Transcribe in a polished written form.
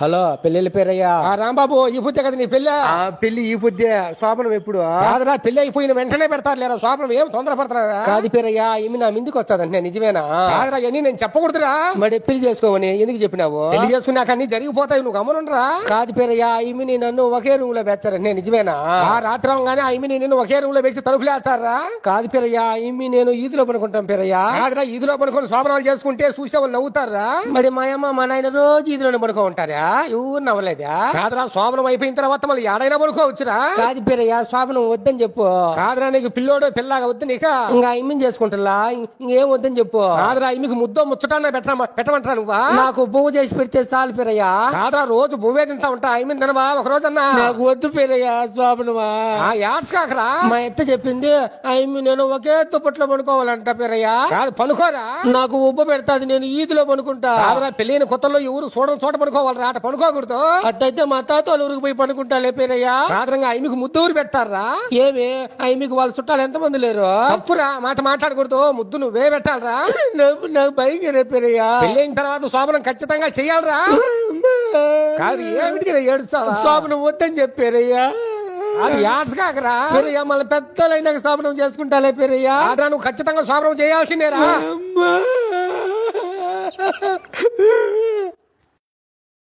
Hello పెళ్లి పేరయ్యా. రాంబాబు ఈ బుద్ధే కదా నీ పెళ్ళి? పెళ్లి ఈ పొద్దే, శోభనం ఎప్పుడు? కాదురా, పెళ్లి అయిపోయిన వెంటనే పెడతారు లేరా శోభనం. ఏం తొందర పడతారా? కాదు పేరయ్యా, ఈమె నా ముందుకు వచ్చాదంటే నిజమేనా? కాదురా, ఇవన్నీ నేను చెప్పకూడదురా. మరి పెళ్లి చేసుకోమని ఎందుకు చెప్పినావు? పెళ్లి చేసుకున్నాక అన్ని జరిగిపోతాయి, నువ్వు గమనుండరా. కాదు పేరయ్యా, ఈమెని నన్ను ఒకే రూమ్ లో పెంచారంటే నిజమేనా? ఆ రాత్రి అవగానే ఆమెని నిన్ను ఒకే రూమ్ లో పెంచి తలుపులు వేస్తారా? కాదు పేరయ్యా, ఈమె నేను ఈదులో పడుకుంటాం పేరయ్యా. కాదురా, ఈదులో పడుకొని శోభనాలు చేసుకుంటే చూసే వాళ్ళు నవ్వుతారా? మరి మా అమ్మ మా నాయన రోజు ఈదులోనే పడుకో ఉంటారా? ఎవరు నవ్వలేదా? కాదురా, శోభనం అయిపోయిన తర్వాత మళ్ళీ ఏడైనా పడుకోవచ్చురా. కాదు పేరయ్యా, శోభనం వద్దని చెప్పు. కాదురా, నీకు పిల్లోడు పిల్లగా వద్దు నీక. ఇంకా ఇమ్మని చేసుకుంటా, ఇంకేం వద్దని చెప్పు. కాదురా, మీకు ముద్దో ముచ్చటాన్న పెట్టమంటారా నువ్వా? నాకు పువ్వు చేసి పెడితే చాలు పేరయ్యా. కాదురా, రోజు బువ్వే తింటా ఉంటా, ఐ మీన్ తినవా ఒక రోజన్నా? నాకు వద్దు పేరయ్యా శోభనమా. యాడ్స్ కాకరా. మా ఎత్త చెప్పింది ఐమి నేను ఒకే దుప్పట్లో పడుకోవాలంట పేరయ్యా. కాదు, పనుకోరా. నాకు ఉబ్బ పెడతాది, నేను ఈదులో పడుకుంటా. కాదురా, పెళ్ళైన కొత్తలో ఎవరు చూడడం చోట పడుకోవాలరా, అట పనుకోకూడదు. అట్టయితే మా తాత వాళ్ళ ఊరికి పోయి పడుకుంటాలే పేరయ్యా. కాదురంగా ఐమికి ముద్దూరు పెట్టారా? ఏమి ఐమికి వాళ్ళ చుట్టాలు ఎంతమంది లేరు? తప్పురా, మాట మాట్లాడకూడదు, ముద్దు నువ్వే పెట్టాలరా. నాకు భయంగా పేరయ్యా. పెళ్ళైన తర్వాత శోభనం ఖచ్చితంగా చెయ్యాలరా. కాదు, ఏమిటి ఏడుస్తావా? శోభనం వద్దని చెప్పారయ్యా. అది యాడ్స్ కాకరా. పేరయ్యా, మళ్ళీ పెద్దలైనాక శోభనం చేసుకుంటాలే పేరయ్యా. కాదురా, నువ్వు ఖచ్చితంగా శోభనం చేయాల్సిందేరా.